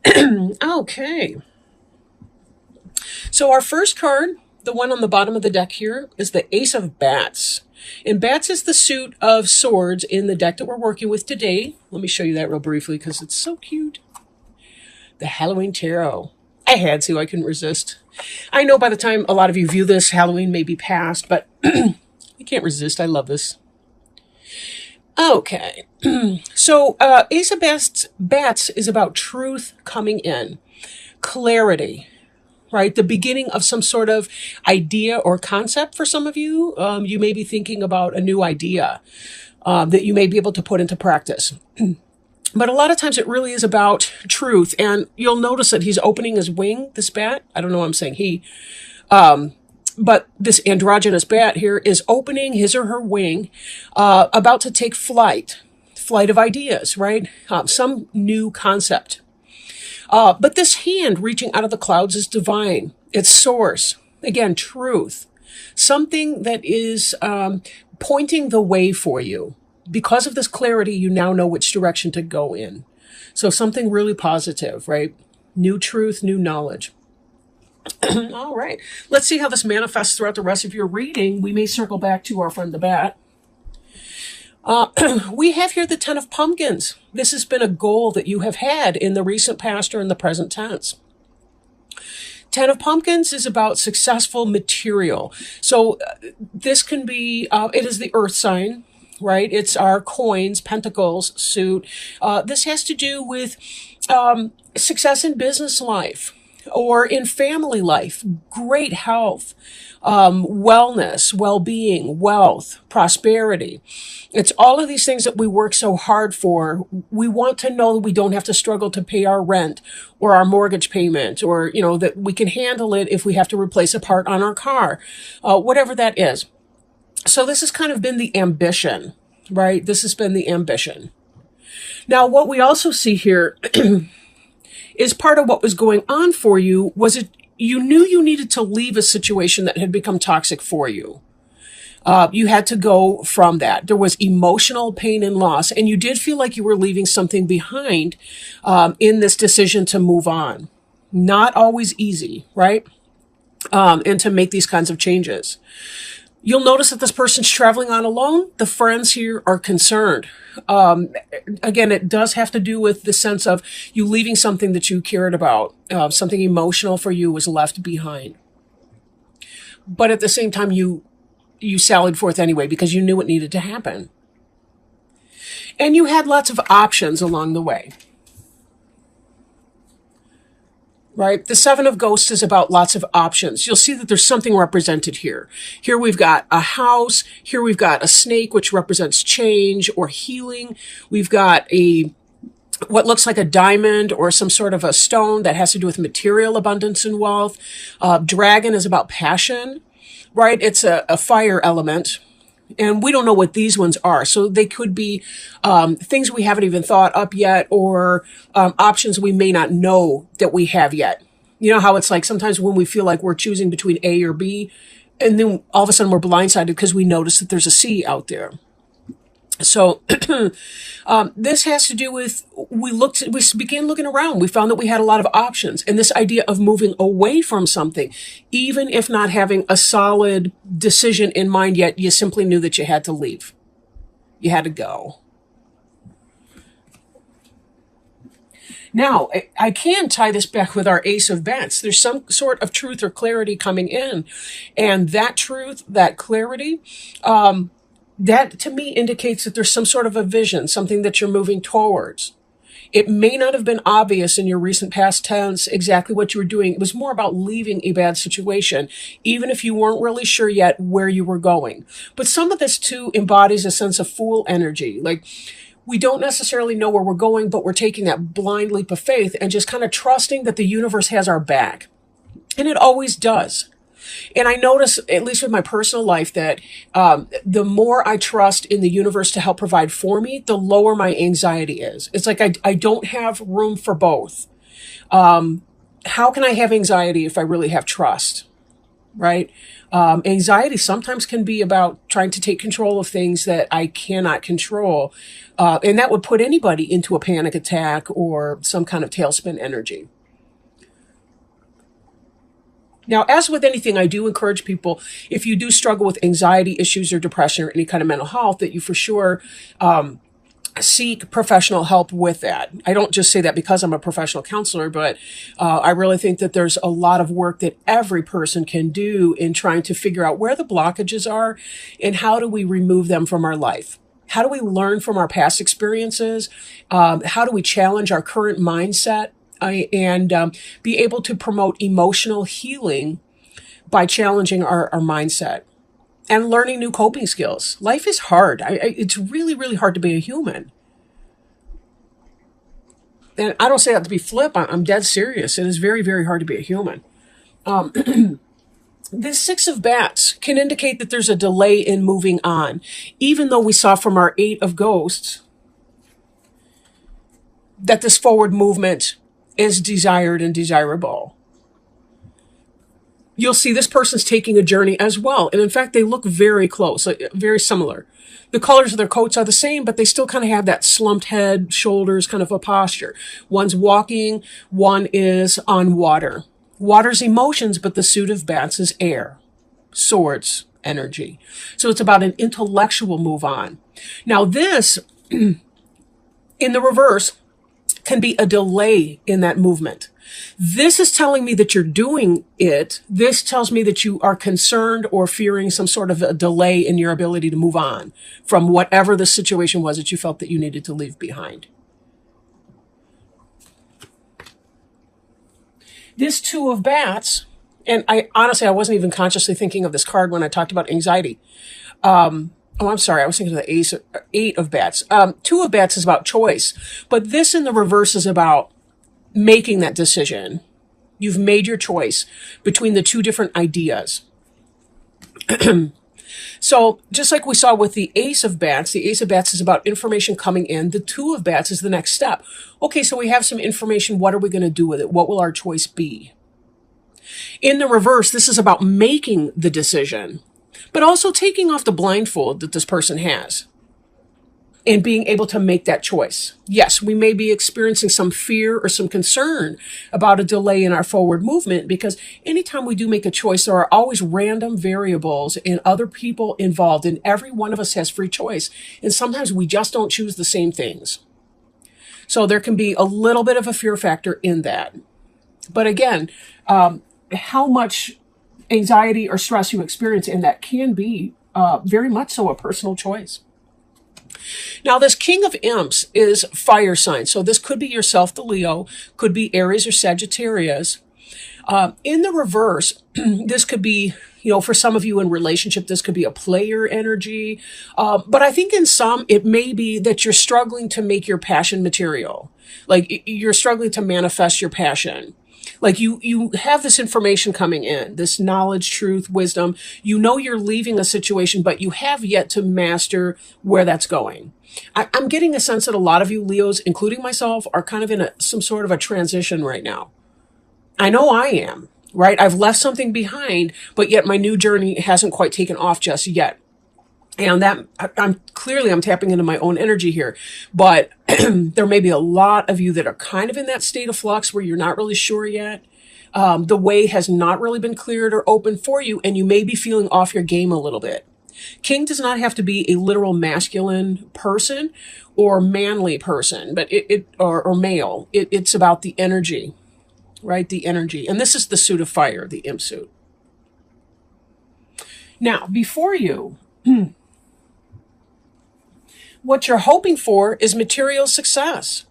Okay. So our first card, the one on the bottom of the deck here, is the Ace of Bats. And Bats is the suit of swords in the deck that we're working with today. Let me show you that real briefly because it's so cute. The Halloween Tarot. I had to, I couldn't resist. I know by the time a lot of you view this, Halloween may be past, but I can't resist. I love this. Okay. So Ace of Bats is about truth coming in, clarity, right? The beginning of some sort of idea or concept for some of you. You may be thinking about a new idea that you may be able to put into practice. But a lot of times it really is about truth. And you'll notice that he's opening his wing, this bat. I don't know why I'm saying he. But this androgynous bat here is opening his or her wing, about to take flight of ideas, right? Some new concept. But this hand reaching out of the clouds is divine. It's source. Again, truth. Something that is pointing the way for you. Because of this clarity, you now know which direction to go in. So something really positive, right? New truth, new knowledge. All right. Let's see how this manifests throughout the rest of your reading. We may circle back to our friend the bat. We have here the Ten of Pumpkins. This has been a goal that you have had in the recent past or in the present tense. Ten of Pumpkins is about successful material. So this can be, it is the earth sign, right? It's our coins, pentacles, suit. This has to do with success in business life or in family life, great health, wellness, well-being, wealth, prosperity. It's all of these things that we work so hard for. We want to know that we don't have to struggle to pay our rent or our mortgage payment, or, you know, that we can handle it if we have to replace a part on our car, whatever that is. So this has kind of been the ambition, right? This has been the ambition. Now, what we also see here is part of what was going on for you was it you knew you needed to leave a situation that had become toxic for you. You had to go from that. There was emotional pain and loss, and you did feel like you were leaving something behind in this decision to move on. Not always easy, right? And to make these kinds of changes. You'll notice that this person's traveling on alone. The friends here are concerned. Again, it does have to do with the sense of you leaving something that you cared about. Something emotional for you was left behind. But at the same time, you sallied forth anyway because you knew it needed to happen. And you had lots of options along the way. Right? The Seven of Ghosts is about lots of options. You'll see that there's something represented here. Here we've got a house. Here we've got a snake, which represents change or healing. We've got what looks like a diamond or some sort of a stone that has to do with material abundance and wealth. Dragon is about passion, right? It's a fire element. And we don't know what these ones are. So they could be things we haven't even thought up yet, or options we may not know that we have yet. You know how it's like sometimes when we feel like we're choosing between A or B, and then all of a sudden we're blindsided because we notice that there's a C out there. So this has to do with, we began looking around. We found that we had a lot of options. And this idea of moving away from something, even if not having a solid decision in mind yet, you simply knew that you had to leave. You had to go. Now, I can tie this back with our Ace of Bats. There's some sort of truth or clarity coming in. And that truth, that clarity, that to me indicates that there's some sort of a vision, something that you're moving towards. It may not have been obvious in your recent past tense exactly what you were doing. It was more about leaving a bad situation, even if you weren't really sure yet where you were going. But some of this too embodies a sense of fool energy. Like, we don't necessarily know where we're going, but we're taking that blind leap of faith and just kind of trusting that the universe has our back. And it always does. And I notice, at least with my personal life, that the more I trust in the universe to help provide for me, the lower my anxiety is. It's like I don't have room for both. How can I have anxiety if I really have trust? right? Anxiety sometimes can be about trying to take control of things that I cannot control. And that would put anybody into a panic attack or some kind of tailspin energy. Now, as with anything, I do encourage people, if you do struggle with anxiety issues or depression or any kind of mental health, that you for sure seek professional help with that. I don't just say that because I'm a professional counselor, but I really think that there's a lot of work that every person can do in trying to figure out where the blockages are and how do we remove them from our life. How do we learn from our past experiences? How do we challenge our current mindset and be able to promote emotional healing by challenging our mindset and learning new coping skills? Life is hard. It's really, really hard to be a human. And I don't say that to be flip. I'm dead serious. It is very, very hard to be a human. This Six of Bats can indicate that there's a delay in moving on, even though we saw from our Eight of Ghosts that this forward movement is desired and desirable. You'll see this person's taking a journey as well. And in fact, they look very close, like, very similar. The colors of their coats are the same, but they still kind of have that slumped head, shoulders, kind of a posture. One's walking, one is on water. Water's emotions, but the suit of bats is air, swords, energy. So it's about an intellectual move on. Now this, in the reverse, can be a delay in that movement. This is telling me that you're doing it. This tells me that you are concerned or fearing some sort of a delay in your ability to move on from whatever the situation was that you felt that you needed to leave behind. This Two of Bats, and I honestly wasn't even consciously thinking of this card when I talked about anxiety. I'm sorry. I was thinking of the Eight of Bats. Two of Bats is about choice, but this in the reverse is about making that decision. You've made your choice between the two different ideas. So just like we saw with the Ace of Bats is about information coming in. The Two of Bats is the next step. Okay, so we have some information. What are we going to do with it? What will our choice be? In the reverse, this is about making the decision, but also taking off the blindfold that this person has and being able to make that choice. Yes, we may be experiencing some fear or some concern about a delay in our forward movement, because anytime we do make a choice, there are always random variables and other people involved, and every one of us has free choice. And sometimes we just don't choose the same things. So there can be a little bit of a fear factor in that. But again, how much anxiety or stress you experience in that can be very much so a personal choice. Now, this King of Imps is fire sign. So this could be yourself, the Leo, could be Aries or Sagittarius. In the reverse, this could be, for some of you in relationship, this could be a player energy. But I think in some, it may be that you're struggling to make your passion material. Like you're struggling to manifest your passion. Like you have this information coming in, this knowledge, truth, wisdom. You know you're leaving a situation, but you have yet to master where that's going. I'm getting a sense that a lot of you Leos, including myself, are kind of in some sort of a transition right now. I know I am, right? I've left something behind, but yet my new journey hasn't quite taken off just yet. And that I'm tapping into my own energy here, but there may be a lot of you that are kind of in that state of flux where you're not really sure yet. The way has not really been cleared or open for you, and you may be feeling off your game a little bit. King does not have to be a literal masculine person or manly person, but or male. It's about the energy, right? The energy. And this is the suit of fire, the imp suit. Now, before you, what you're hoping for is material success,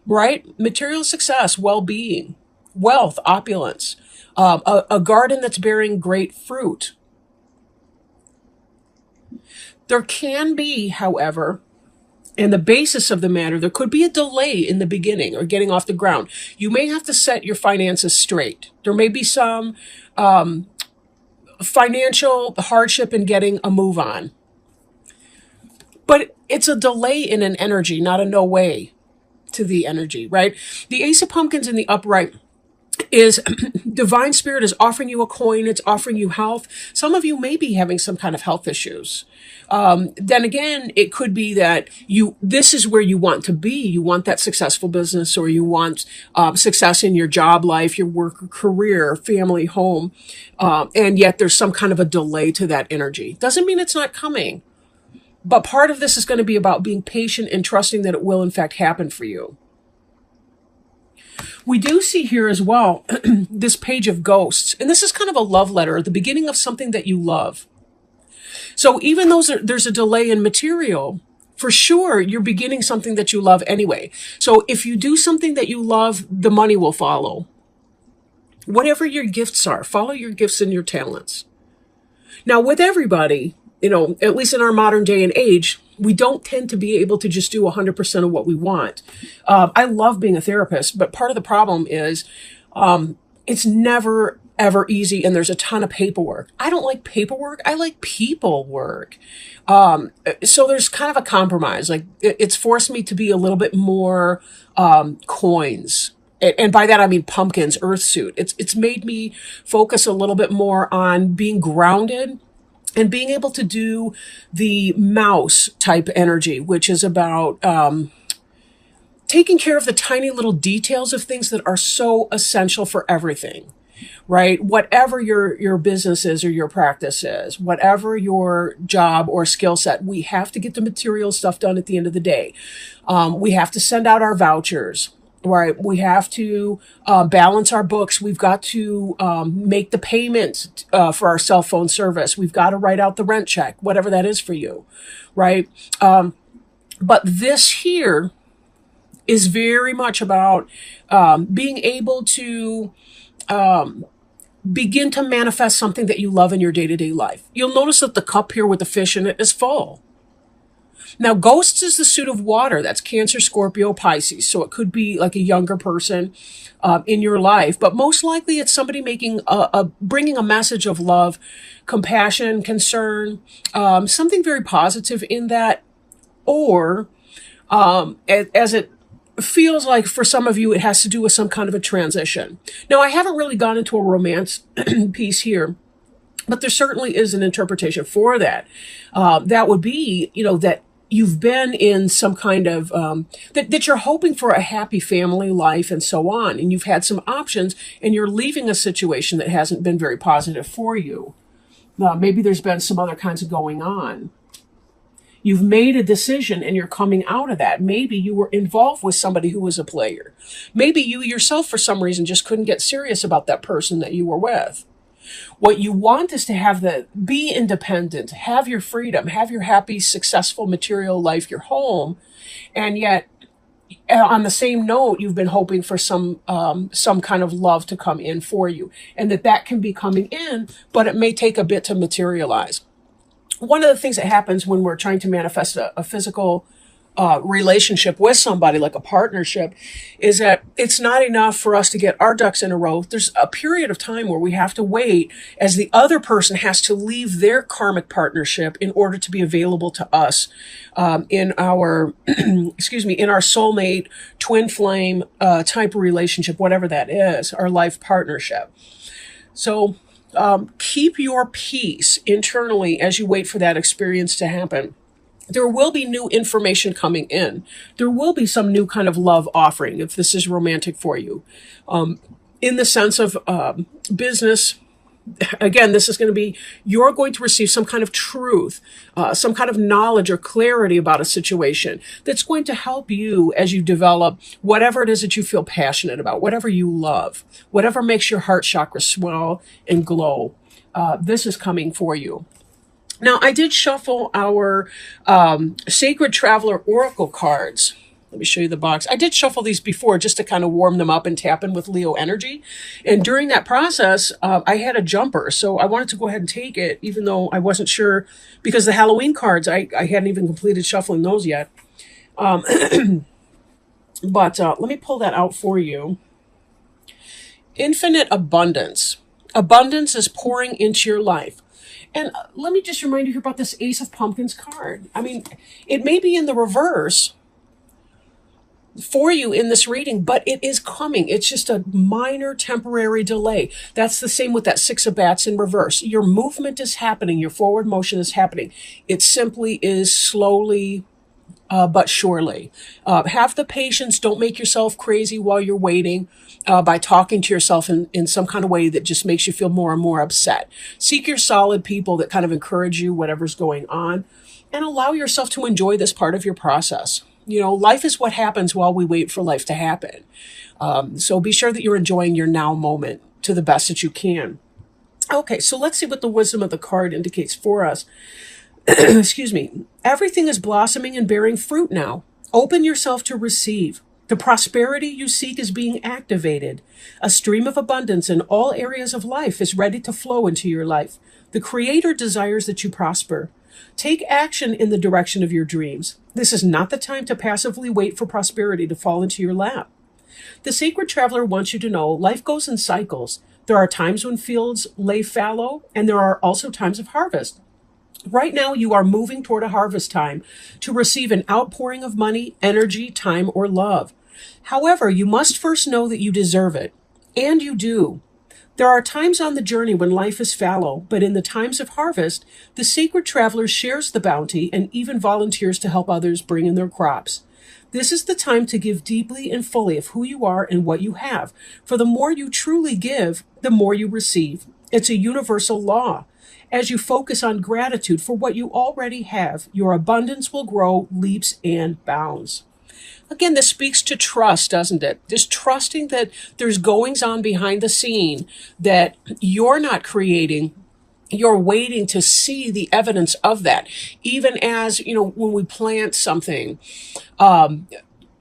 right? Material success, well-being, wealth, opulence, a garden that's bearing great fruit. There can be, however, in the basis of the matter, there could be a delay in the beginning or getting off the ground. You may have to set your finances straight. There may be some financial hardship in getting a move on. But it's a delay in an energy, not a no way to the energy, right? The Ace of Pumpkins in the upright is divine spirit is offering you a coin. It's offering you health. Some of you may be having some kind of health issues. Then again, it could be that this is where you want to be. You want that successful business, or you want success in your job life, your work, career, family, home. And yet there's some kind of a delay to that energy. Doesn't mean it's not coming. But part of this is going to be about being patient and trusting that it will in fact happen for you. We do see here as well this page of ghosts. And this is kind of a love letter, the beginning of something that you love. So even though there's a delay in material, for sure, you're beginning something that you love anyway. So if you do something that you love, the money will follow. Whatever your gifts are, follow your gifts and your talents. Now, with everybody, at least in our modern day and age, we don't tend to be able to just do 100% of what we want. I love being a therapist, but part of the problem is it's never, ever easy, and there's a ton of paperwork. I don't like paperwork. I like people work. So there's kind of a compromise. Like it's forced me to be a little bit more coins. And by that, I mean pumpkins, earth suit. It's made me focus a little bit more on being grounded and being able to do the mouse type energy, which is about taking care of the tiny little details of things that are so essential for everything, right? Whatever your business is or your practice is, whatever your job or skill set, we have to get the material stuff done at the end of the day. We have to send out our vouchers. Right. We have to balance our books. We've got to make the payment for our cell phone service. We've got to write out the rent check, whatever that is for you. Right. But this here is very much about being able to begin to manifest something that you love in your day-to-day life. You'll notice that the cup here with the fish in it is full. Now, ghosts is the suit of water. That's Cancer, Scorpio, Pisces. So it could be like a younger person in your life, but most likely it's somebody making bringing a message of love, compassion, concern, something very positive in that, or as it feels like for some of you, it has to do with some kind of a transition. Now, I haven't really gone into a romance piece here, but there certainly is an interpretation for that. That would be, that you've been in some kind of, that you're hoping for a happy family life and so on. And you've had some options and you're leaving a situation that hasn't been very positive for you. Maybe there's been some other kinds of going on. You've made a decision and you're coming out of that. Maybe you were involved with somebody who was a player. Maybe you yourself, for some reason, just couldn't get serious about that person that you were with. What you want is to be independent, have your freedom, have your happy, successful material life, your home. And yet, on the same note, you've been hoping for some kind of love to come in for you, and that can be coming in, but it may take a bit to materialize. One of the things that happens when we're trying to manifest a physical relationship with somebody, like a partnership, is that it's not enough for us to get our ducks in a row. There's a period of time where we have to wait as the other person has to leave their karmic partnership in order to be available to us in our, in our soulmate, twin flame type of relationship, whatever that is, our life partnership. So keep your peace internally as you wait for that experience to happen. There will be new information coming in. There will be some new kind of love offering if this is romantic for you. In the sense of business, again, this is going to be, you're going to receive some kind of truth, some kind of knowledge or clarity about a situation that's going to help you as you develop whatever it is that you feel passionate about, whatever you love, whatever makes your heart chakra swell and glow. This is coming for you. Now, I did shuffle our Sacred Traveler Oracle cards. Let me show you the box. I did shuffle these before just to kind of warm them up and tap in with Leo energy. And during that process, I had a jumper. So I wanted to go ahead and take it, even though I wasn't sure, because the Halloween cards, I hadn't even completed shuffling those yet. But let me pull that out for you. Infinite abundance. Abundance is pouring into your life. And let me just remind you here about this Ace of Pumpkins card. I mean, it may be in the reverse, for you in this reading, but it is coming. It's just a minor temporary delay. That's the same with that Six of Bats in reverse. Your movement is happening. Your forward motion is happening. It simply is slowly but surely. Have the patience. Don't make yourself crazy while you're waiting by talking to yourself in some kind of way that just makes you feel more and more upset. Seek your solid people that kind of encourage you, whatever's going on, and allow yourself to enjoy this part of your process. Life is what happens while we wait for life to happen. So be sure that you're enjoying your now moment to the best that you can. Okay, so let's see what the wisdom of the card indicates for us. Excuse me. Everything is blossoming and bearing fruit now. Open yourself to receive. The prosperity you seek is being activated. A stream of abundance in all areas of life is ready to flow into your life. The Creator desires that you prosper. Take action in the direction of your dreams. This is not the time to passively wait for prosperity to fall into your lap. The Sacred Traveler wants you to know life goes in cycles. There are times when fields lay fallow, and there are also times of harvest. Right now, you are moving toward a harvest time to receive an outpouring of money, energy, time, or love. However, you must first know that you deserve it. And you do. There are times on the journey when life is fallow, but in the times of harvest, the Sacred Traveler shares the bounty and even volunteers to help others bring in their crops. This is the time to give deeply and fully of who you are and what you have. For the more you truly give, the more you receive. It's a universal law. As you focus on gratitude for what you already have, your abundance will grow leaps and bounds. Again, this speaks to trust, doesn't it? Just trusting that there's goings on behind the scene that you're not creating. You're waiting to see the evidence of that. Even as, when we plant something,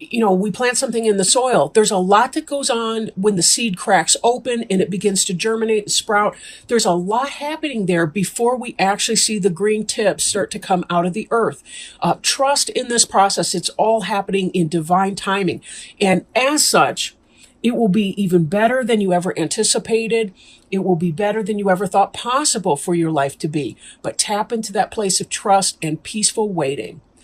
we plant something in the soil. There's a lot that goes on when the seed cracks open and it begins to germinate and sprout. There's a lot happening there before we actually see the green tips start to come out of the earth. Trust in this process. It's all happening in divine timing. And as such, it will be even better than you ever anticipated. It will be better than you ever thought possible for your life to be. But tap into that place of trust and peaceful waiting.